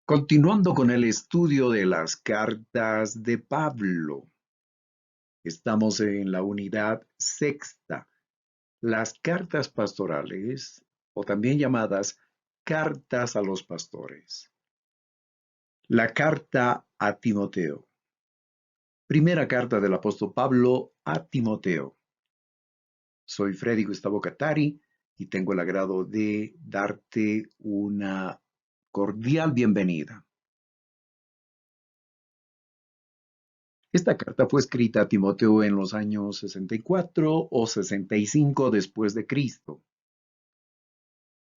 Continuando con el estudio de las cartas de Pablo, estamos en la unidad sexta, las cartas pastorales, o también llamadas cartas a los pastores. La carta a Timoteo. Primera carta del apóstol Pablo a Timoteo. Soy Freddy Gustavo Catari y tengo el agrado de darte una cordial bienvenida. Esta carta fue escrita a Timoteo en los años 64 o 65 después de Cristo.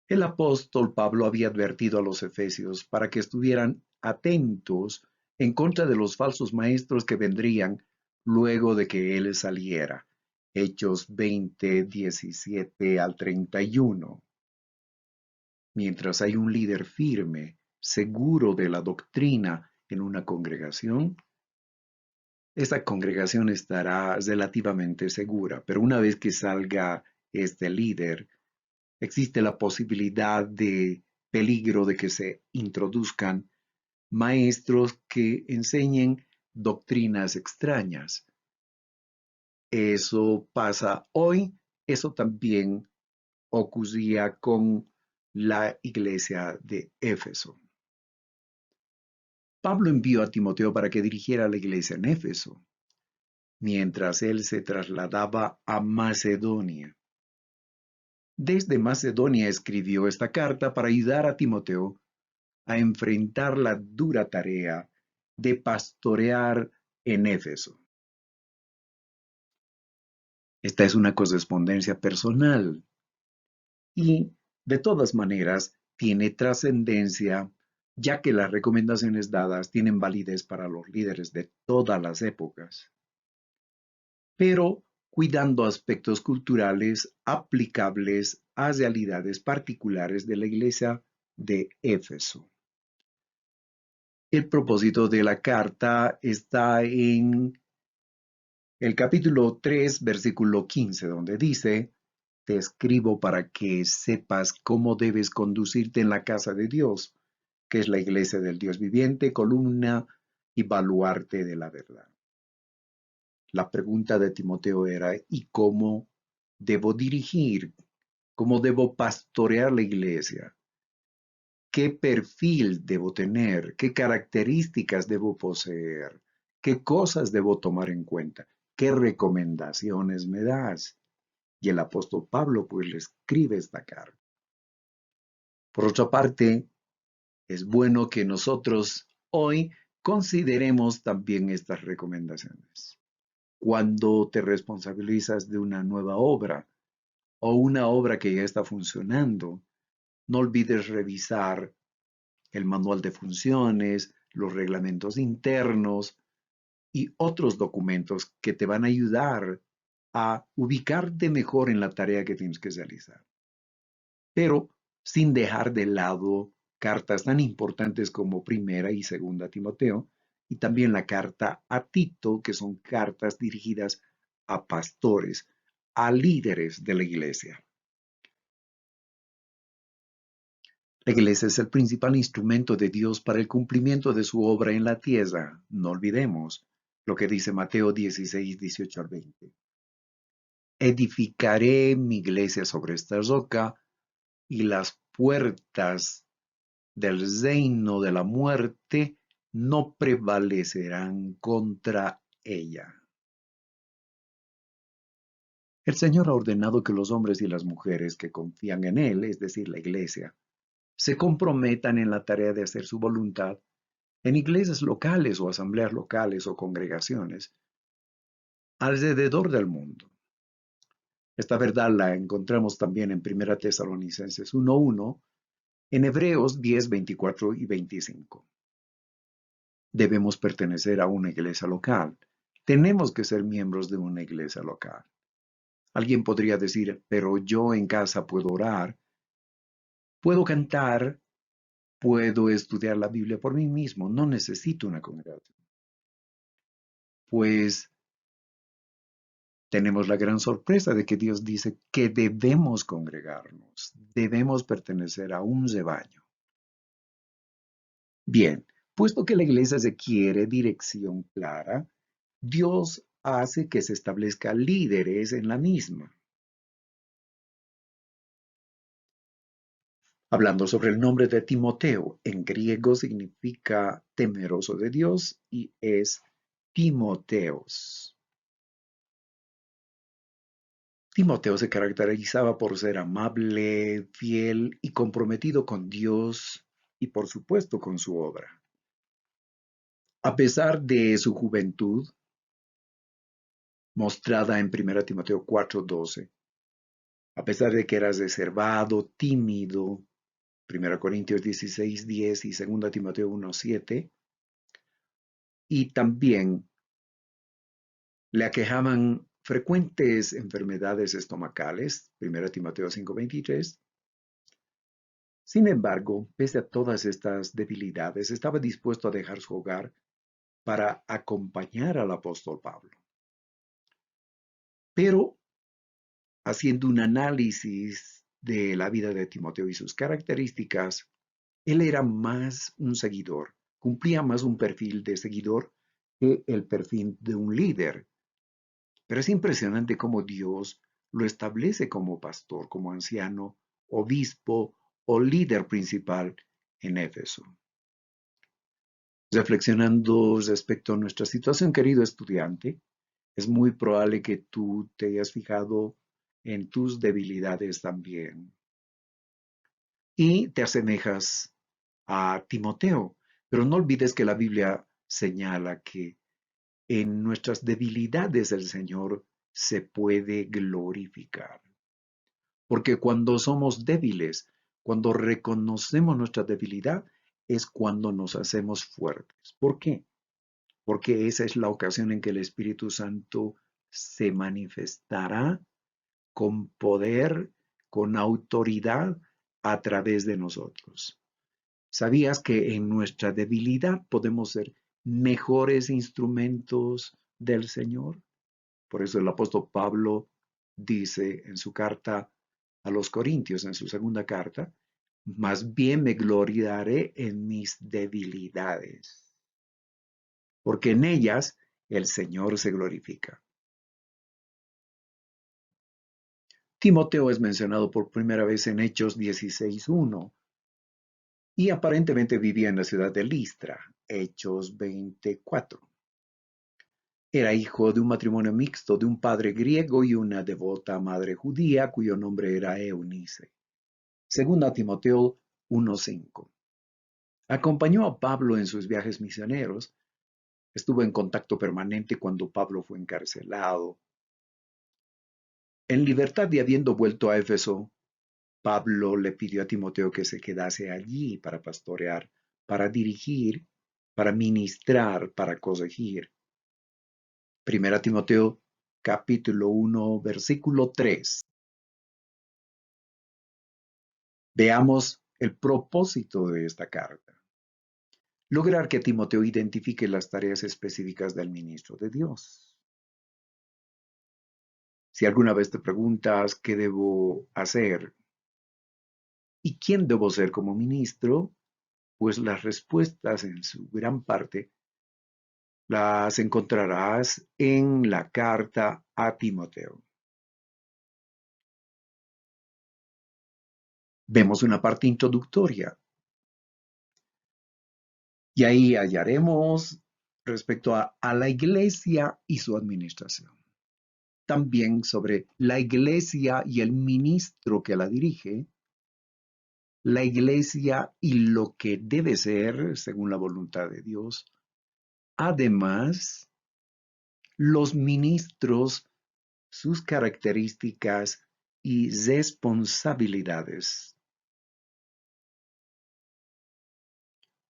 El apóstol Pablo había advertido a los efesios para que estuvieran atentos en contra de los falsos maestros que vendrían luego de que él saliera. Hechos 20, 17 al 31. Mientras hay un líder firme, seguro de la doctrina en una congregación, esta congregación estará relativamente segura, pero una vez que salga este líder, existe la posibilidad de peligro de que se introduzcan maestros que enseñen doctrinas extrañas. Eso pasa hoy, eso también ocurría con la iglesia de Éfeso. Pablo envió a Timoteo para que dirigiera la iglesia en Éfeso, mientras él se trasladaba a Macedonia. Desde Macedonia escribió esta carta para ayudar a Timoteo a enfrentar la dura tarea de pastorear en Éfeso. Esta es una correspondencia personal y, de todas maneras, tiene trascendencia, ya que las recomendaciones dadas tienen validez para los líderes de todas las épocas, pero cuidando aspectos culturales aplicables a realidades particulares de la iglesia de Éfeso. El propósito de la carta está en el capítulo 3, versículo 15, donde dice: Te escribo para que sepas cómo debes conducirte en la casa de Dios, que es la iglesia del Dios viviente, columna y baluarte de la verdad. La pregunta de Timoteo era: ¿y cómo debo dirigir? ¿Cómo debo pastorear la iglesia? ¿Qué perfil debo tener? ¿Qué características debo poseer? ¿Qué cosas debo tomar en cuenta? ¿Qué recomendaciones me das? Y el apóstol Pablo pues le escribe esta carta. Por otra parte, es bueno que nosotros hoy consideremos también estas recomendaciones. Cuando te responsabilizas de una nueva obra o una obra que ya está funcionando, no olvides revisar el manual de funciones, los reglamentos internos y otros documentos que te van a ayudar a ubicarte mejor en la tarea que tienes que realizar. Pero sin dejar de lado cartas tan importantes como Primera y Segunda Timoteo, y también la carta a Tito, que son cartas dirigidas a pastores, a líderes de la iglesia. La iglesia es el principal instrumento de Dios para el cumplimiento de su obra en la tierra. No olvidemos lo que dice Mateo 16, 18 al 20. Edificaré mi iglesia sobre esta roca y las puertas del reino de la muerte no prevalecerán contra ella. El Señor ha ordenado que los hombres y las mujeres que confían en Él, es decir, la iglesia, se comprometan en la tarea de hacer su voluntad en iglesias locales o asambleas locales o congregaciones alrededor del mundo. Esta verdad la encontramos también en 1 Tesalonicenses 1:1, en Hebreos 10, 24 y 25. Debemos pertenecer a una iglesia local. Tenemos que ser miembros de una iglesia local. Alguien podría decir: pero yo en casa puedo orar, puedo cantar, puedo estudiar la Biblia por mí mismo, no necesito una congregación. Pues tenemos la gran sorpresa de que Dios dice que debemos congregarnos, debemos pertenecer a un rebaño. Bien, puesto que la iglesia requiere dirección clara, Dios hace que se establezca líderes en la misma. Hablando sobre el nombre de Timoteo, en griego significa temeroso de Dios y es Timoteos. Timoteo se caracterizaba por ser amable, fiel y comprometido con Dios y por supuesto con su obra. A pesar de su juventud, mostrada en 1 Timoteo 4:12, a pesar de que era reservado, tímido, 1 Corintios 16:10 y 2 Timoteo 1:7, y también le aquejaban frecuentes enfermedades estomacales, 1 Timoteo 5:23. Sin embargo, pese a todas estas debilidades, estaba dispuesto a dejar su hogar para acompañar al apóstol Pablo. Pero, haciendo un análisis de la vida de Timoteo y sus características, él era más un seguidor, cumplía más un perfil de seguidor que el perfil de un líder. Pero es impresionante cómo Dios lo establece como pastor, como anciano, obispo o líder principal en Éfeso. Reflexionando respecto a nuestra situación, querido estudiante, es muy probable que tú te hayas fijado en tus debilidades también y te asemejas a Timoteo, pero no olvides que la Biblia señala que en nuestras debilidades el Señor se puede glorificar. Porque cuando somos débiles, cuando reconocemos nuestra debilidad, es cuando nos hacemos fuertes. ¿Por qué? Porque esa es la ocasión en que el Espíritu Santo se manifestará con poder, con autoridad a través de nosotros. ¿Sabías que en nuestra debilidad podemos ser mejores instrumentos del Señor? Por eso el apóstol Pablo dice en su carta a los Corintios, en su segunda carta, más bien me gloriaré en mis debilidades, porque en ellas el Señor se glorifica. Timoteo es mencionado por primera vez en Hechos 16:1 y aparentemente vivía en la ciudad de Listra, Hechos 24. Era hijo de un matrimonio mixto de un padre griego y una devota madre judía cuyo nombre era Eunice. Segunda Timoteo 1:5. Acompañó a Pablo en sus viajes misioneros, estuvo en contacto permanente cuando Pablo fue encarcelado. En libertad y habiendo vuelto a Éfeso, Pablo le pidió a Timoteo que se quedase allí para pastorear, para dirigir, para ministrar, para corregir. Primera Timoteo capítulo 1, versículo 3. Veamos el propósito de esta carta. Lograr que Timoteo identifique las tareas específicas del ministro de Dios. Si alguna vez te preguntas qué debo hacer y quién debo ser como ministro, pues las respuestas en su gran parte las encontrarás en la carta a Timoteo. Vemos una parte introductoria y ahí hallaremos respecto a la iglesia y su administración. También sobre la iglesia y el ministro que la dirige, la iglesia y lo que debe ser según la voluntad de Dios. Además, los ministros, sus características y responsabilidades.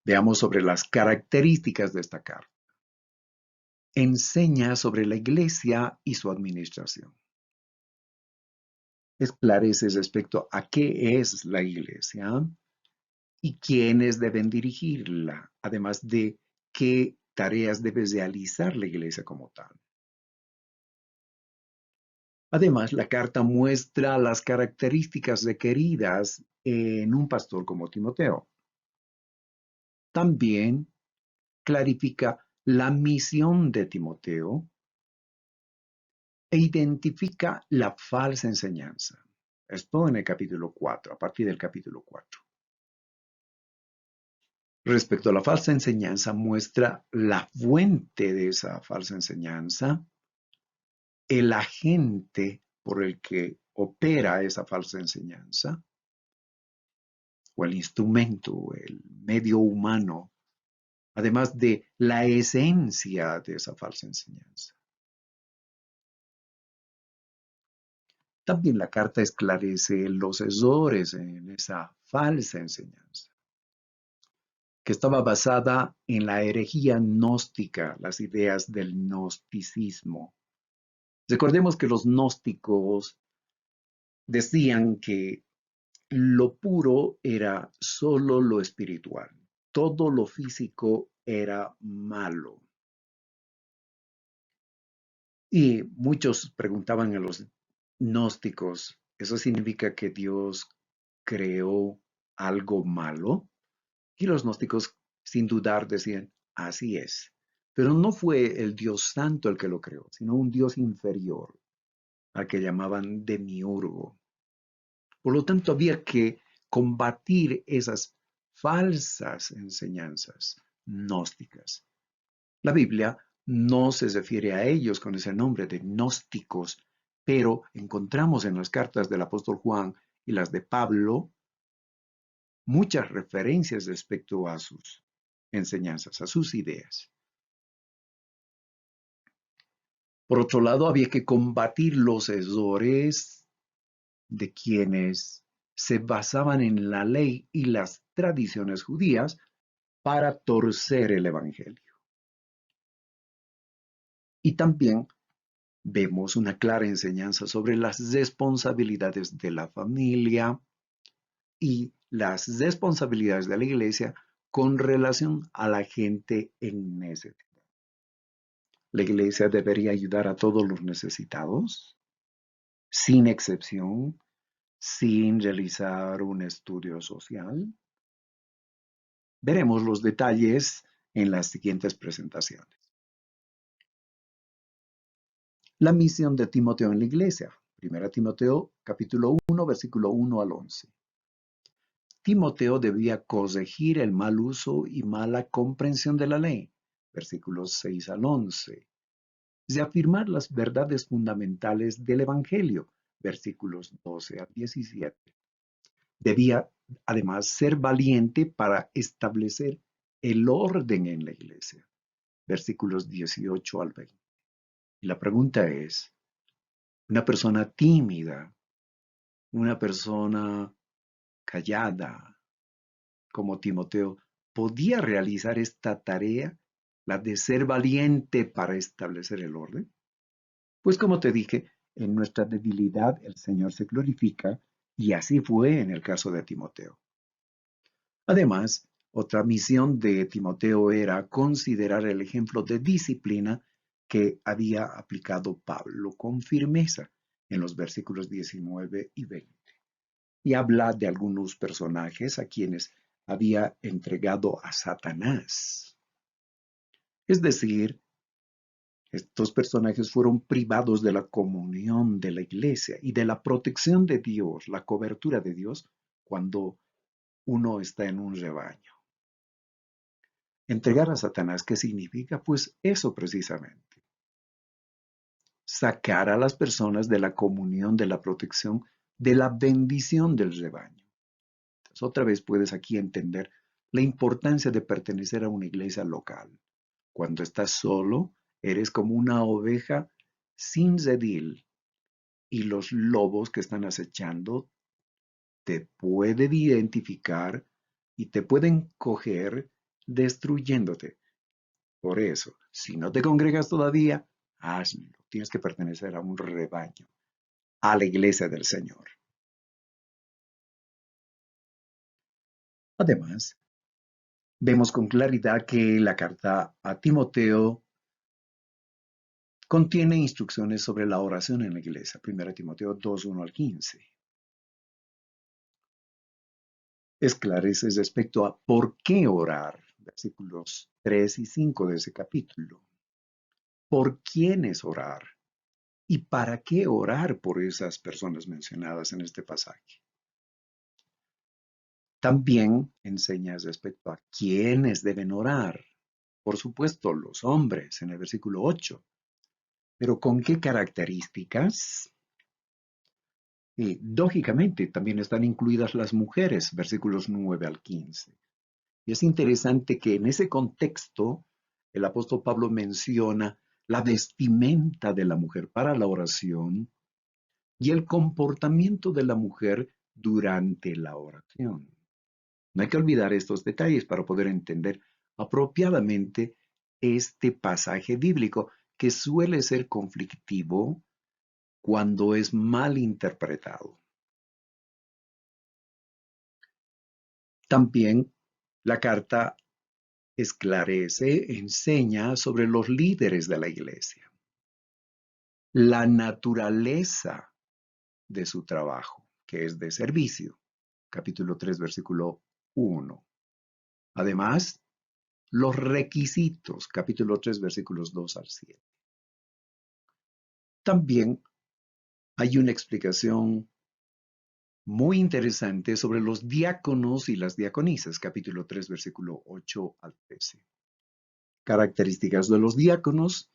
Veamos sobre las características de esta carta. Enseña sobre la iglesia y su administración. Esclarece respecto a qué es la iglesia y quiénes deben dirigirla, además de qué tareas debe realizar la iglesia como tal. Además, la carta muestra las características requeridas en un pastor como Timoteo. También clarifica la misión de Timoteo e identifica la falsa enseñanza. Esto en el capítulo 4, a partir del capítulo 4. Respecto a la falsa enseñanza, muestra la fuente de esa falsa enseñanza, el agente por el que opera esa falsa enseñanza, o el instrumento, el medio humano, además de la esencia de esa falsa enseñanza. También la carta esclarece los errores en esa falsa enseñanza, que estaba basada en la herejía gnóstica, las ideas del gnosticismo. Recordemos que los gnósticos decían que lo puro era solo lo espiritual, todo lo físico era malo. Y muchos preguntaban a los gnósticos, ¿eso significa que Dios creó algo malo? Y los gnósticos, sin dudar, decían, así es. Pero no fue el Dios santo el que lo creó, sino un Dios inferior, al que llamaban demiurgo. Por lo tanto, había que combatir esas falsas enseñanzas gnósticas. La Biblia no se refiere a ellos con ese nombre de gnósticos, pero encontramos en las cartas del apóstol Juan y las de Pablo muchas referencias respecto a sus enseñanzas, a sus ideas. Por otro lado, había que combatir los errores de quienes se basaban en la ley y las tradiciones judías para torcer el Evangelio. Y también vemos una clara enseñanza sobre las responsabilidades de la familia y las responsabilidades de la iglesia con relación a la gente en necesidad. La iglesia debería ayudar a todos los necesitados, sin excepción, sin realizar un estudio social. Veremos los detalles en las siguientes presentaciones. La misión de Timoteo en la iglesia. 1 Timoteo capítulo 1, versículo 1 al 11. Timoteo debía corregir el mal uso y mala comprensión de la ley. Versículos 6 al 11. Reafirmar las verdades fundamentales del Evangelio. Versículos 12 al 17. Debía además ser valiente para establecer el orden en la iglesia. Versículos 18 al 20. Y la pregunta es, una persona tímida, una persona callada, como Timoteo, ¿podía realizar esta tarea, la de ser valiente para establecer el orden? Pues como te dije, en nuestra debilidad el Señor se glorifica, y así fue en el caso de Timoteo. Además, otra misión de Timoteo era considerar el ejemplo de disciplina que había aplicado Pablo con firmeza en los versículos 19 y 20. Y habla de algunos personajes a quienes había entregado a Satanás. Es decir, estos personajes fueron privados de la comunión de la iglesia y de la protección de Dios, la cobertura de Dios, cuando uno está en un rebaño. Entregar a Satanás, ¿qué significa? Pues eso precisamente. Sacar a las personas de la comunión, de la protección, de la bendición del rebaño. Entonces, otra vez puedes aquí entender la importancia de pertenecer a una iglesia local. Cuando estás solo, eres como una oveja sin redil y los lobos que están acechando te pueden identificar y te pueden coger destruyéndote. Por eso, si no te congregas todavía, hazlo. Tienes que pertenecer a un rebaño, a la iglesia del Señor. Además, vemos con claridad que la carta a Timoteo contiene instrucciones sobre la oración en la iglesia. 1 Timoteo 2, 1 al 15. Esclarece respecto a por qué orar. versículos 3 y 5 de ese capítulo. ¿Por quiénes orar? ¿Y para qué orar por esas personas mencionadas en este pasaje? También enseña respecto a quiénes deben orar. Por supuesto, los hombres en el versículo 8. Pero ¿con qué características? Y lógicamente también están incluidas las mujeres, versículos 9 al 15. Y es interesante que en ese contexto el apóstol Pablo menciona la vestimenta de la mujer para la oración y el comportamiento de la mujer durante la oración. No hay que olvidar estos detalles para poder entender apropiadamente este pasaje bíblico que suele ser conflictivo cuando es mal interpretado. También la carta esclarece, enseña sobre los líderes de la iglesia, la naturaleza de su trabajo, que es de servicio. Capítulo 3, versículo 1. Además, los requisitos, capítulo 3, versículos 2 al 7. También hay una explicación muy interesante sobre los diáconos y las diaconisas, capítulo 3, versículo 8 al 13. Características de los diáconos,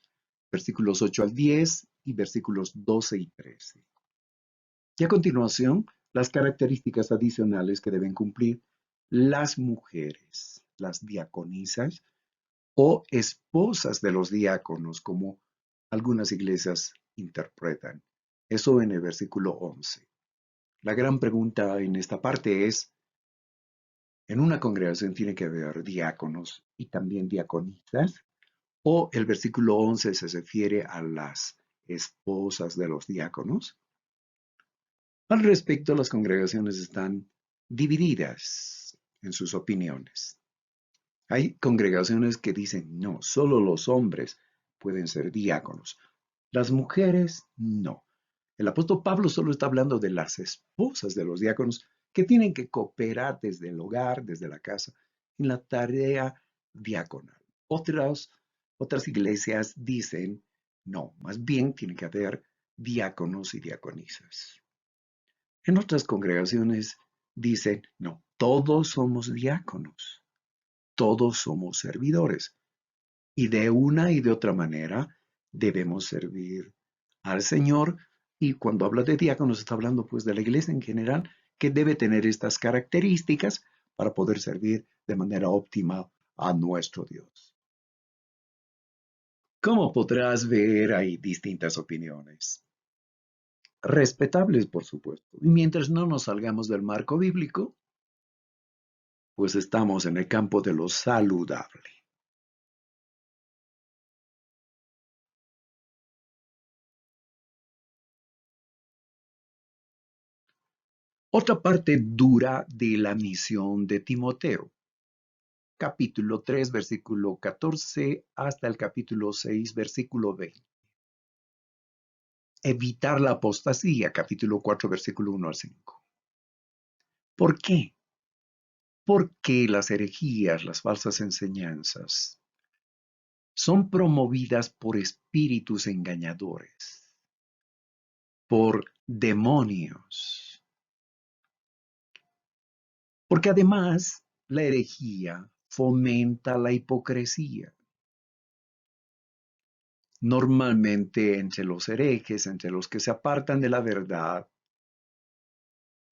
versículos 8 al 10 y versículos 12 y 13. Y a continuación, las características adicionales que deben cumplir las mujeres, las diaconisas o esposas de los diáconos, como algunas iglesias interpretan. Eso en el versículo 11. La gran pregunta en esta parte es, ¿en una congregación tiene que haber diáconos y también diaconisas? ¿O el versículo 11 se refiere a las esposas de los diáconos? Al respecto, las congregaciones están divididas en sus opiniones. Hay congregaciones que dicen, no, solo los hombres pueden ser diáconos. Las mujeres, no. El apóstol Pablo solo está hablando de las esposas de los diáconos que tienen que cooperar desde el hogar, desde la casa, en la tarea diaconal. Otras iglesias dicen, no, más bien tiene que haber diáconos y diaconisas. En otras congregaciones dicen, no, todos somos diáconos, todos somos servidores. Y de una y de otra manera debemos servir al Señor. Y cuando habla de diáconos está hablando pues de la iglesia en general, que debe tener estas características para poder servir de manera óptima a nuestro Dios. Como podrás ver, hay distintas opiniones. Respetables, por supuesto. Y mientras no nos salgamos del marco bíblico, pues estamos en el campo de lo saludable. Otra parte dura de la misión de Timoteo. Capítulo 3, versículo 14 hasta el capítulo 6, versículo 20. Evitar la apostasía, capítulo 4, versículo 1 al 5. ¿Por qué? Porque las herejías, las falsas enseñanzas, son promovidas por espíritus engañadores, por demonios. Porque además la herejía fomenta la hipocresía. Normalmente entre los herejes, entre los que se apartan de la verdad,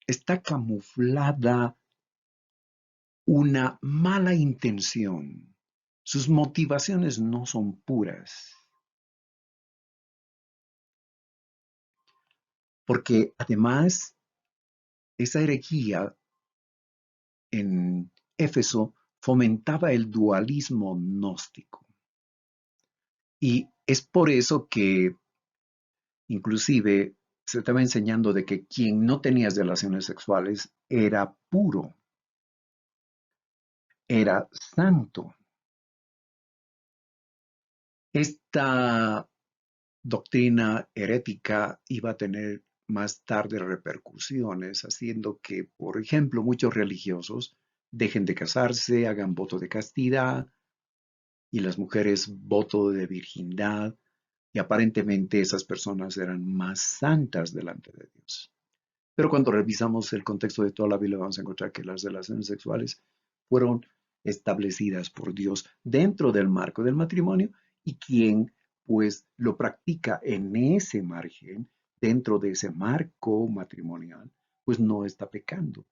está camuflada una mala intención. Sus motivaciones no son puras. Porque además, esa herejía en Éfeso fomentaba el dualismo gnóstico. Y es por eso que inclusive se estaba enseñando de que quien no tenía relaciones sexuales era puro, era santo. Esta doctrina herética iba a tener más tarde repercusiones, haciendo que, por ejemplo, muchos religiosos dejen de casarse, hagan voto de castidad, y las mujeres voto de virginidad, y aparentemente esas personas eran más santas delante de Dios. Pero cuando revisamos el contexto de toda la Biblia, vamos a encontrar que las relaciones sexuales fueron establecidas por Dios dentro del marco del matrimonio, y quien pues lo practica en ese margen, dentro de ese marco matrimonial, pues no está pecando.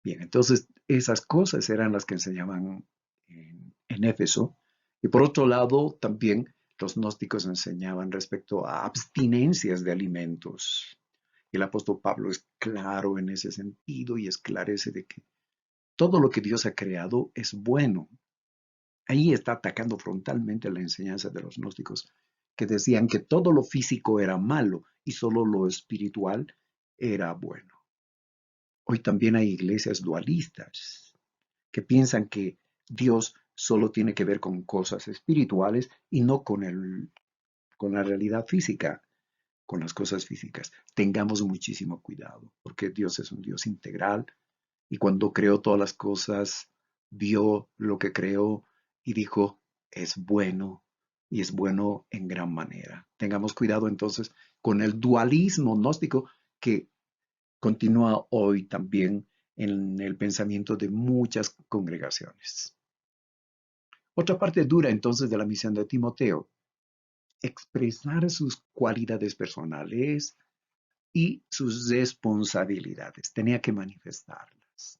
Bien, entonces esas cosas eran las que enseñaban en Éfeso. Y por otro lado, también los gnósticos enseñaban respecto a abstinencias de alimentos. El apóstol Pablo es claro en ese sentido y esclarece de que todo lo que Dios ha creado es bueno. Ahí está atacando frontalmente la enseñanza de los gnósticos, que decían que todo lo físico era malo y solo lo espiritual era bueno. Hoy también hay iglesias dualistas que piensan que Dios solo tiene que ver con cosas espirituales y no con la realidad física, con las cosas físicas. Tengamos muchísimo cuidado, porque Dios es un Dios integral, y cuando creó todas las cosas, vio lo que creó y dijo, es bueno, y es bueno en gran manera. Tengamos cuidado entonces con el dualismo gnóstico que continúa hoy también en el pensamiento de muchas congregaciones. Otra parte dura entonces de la misión de Timoteo: expresar sus cualidades personales y sus responsabilidades. Tenía que manifestarlas.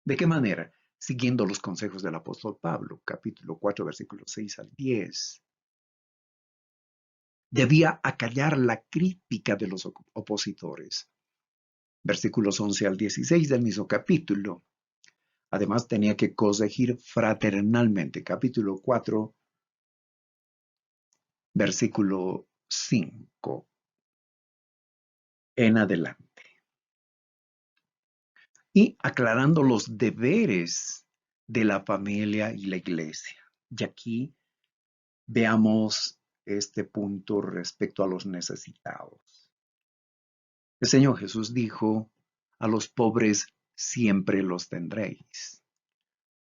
¿De qué manera? Siguiendo los consejos del apóstol Pablo, capítulo 4, versículos 6 al 10. Debía acallar la crítica de los opositores, versículos 11 al 16 del mismo capítulo. Además, tenía que corregir fraternalmente, capítulo 4, versículo 5 en adelante. Y aclarando los deberes de la familia y la iglesia. Y aquí veamos este punto respecto a los necesitados. El Señor Jesús dijo, a los pobres siempre los tendréis.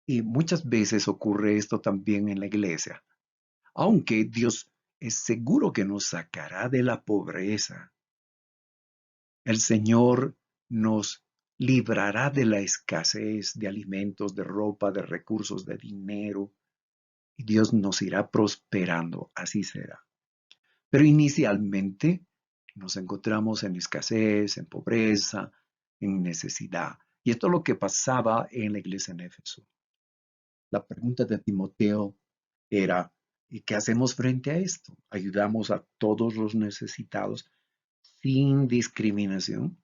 Y muchas veces ocurre esto también en la iglesia. Aunque Dios es seguro que nos sacará de la pobreza, el Señor nos librará de la escasez de alimentos, de ropa, de recursos, de dinero, y Dios nos irá prosperando, así será. Pero inicialmente nos encontramos en escasez, en pobreza, en necesidad. Y esto es lo que pasaba en la iglesia en Éfeso. La pregunta de Timoteo era, ¿y qué hacemos frente a esto? ¿Ayudamos a todos los necesitados sin discriminación?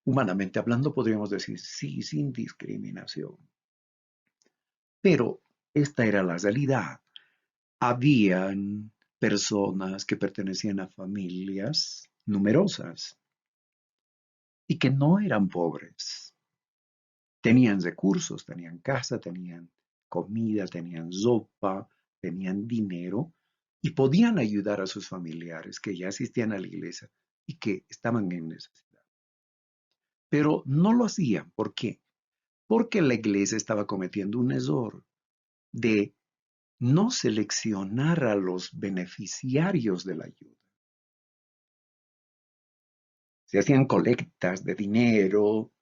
Humanamente hablando, podríamos decir sí, sin discriminación. Pero esta era la realidad. Habían personas que pertenecían a familias numerosas y que no eran pobres. Tenían recursos, tenían casa, tenían comida, tenían ropa, tenían dinero, y podían ayudar a sus familiares que ya asistían a la iglesia y que estaban en necesidad. Pero no lo hacían. ¿Por qué? Porque la iglesia estaba cometiendo un error de no seleccionar a los beneficiarios de la ayuda. Se hacían colectas de dinero,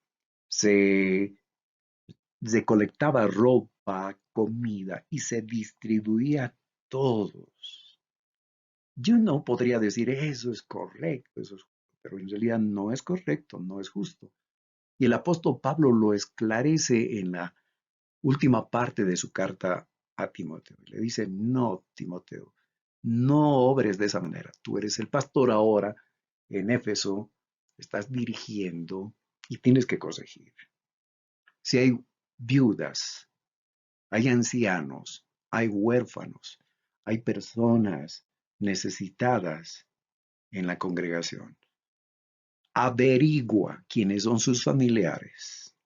se recolectaba ropa, comida y se distribuía a todos. Yo no podría decir eso es correcto, eso es justo, pero en realidad no es correcto, no es justo. Y el apóstol Pablo lo esclarece en la última parte de su carta a Timoteo. Le dice, no, Timoteo, no obres de esa manera. Tú eres el pastor ahora en Éfeso, estás dirigiendo y tienes que corregir. Si hay viudas, hay ancianos, hay huérfanos, hay personas necesitadas en la congregación, averigua quiénes son sus familiares.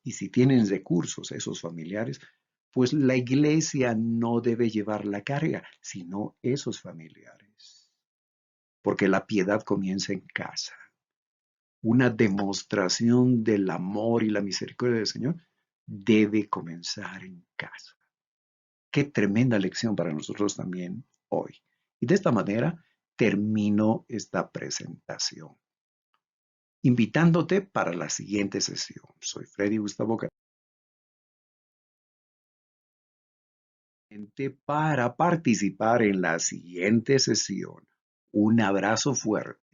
Y si tienen recursos esos familiares, pues la iglesia no debe llevar la carga, sino esos familiares. Porque la piedad comienza en casa. una demostración del amor y la misericordia del Señor, debe comenzar en casa. Qué tremenda lección para nosotros también hoy. Y de esta manera termino esta presentación, invitándote para la siguiente sesión. Soy Freddy Gustavo Carente para participar en la siguiente sesión. Un abrazo fuerte.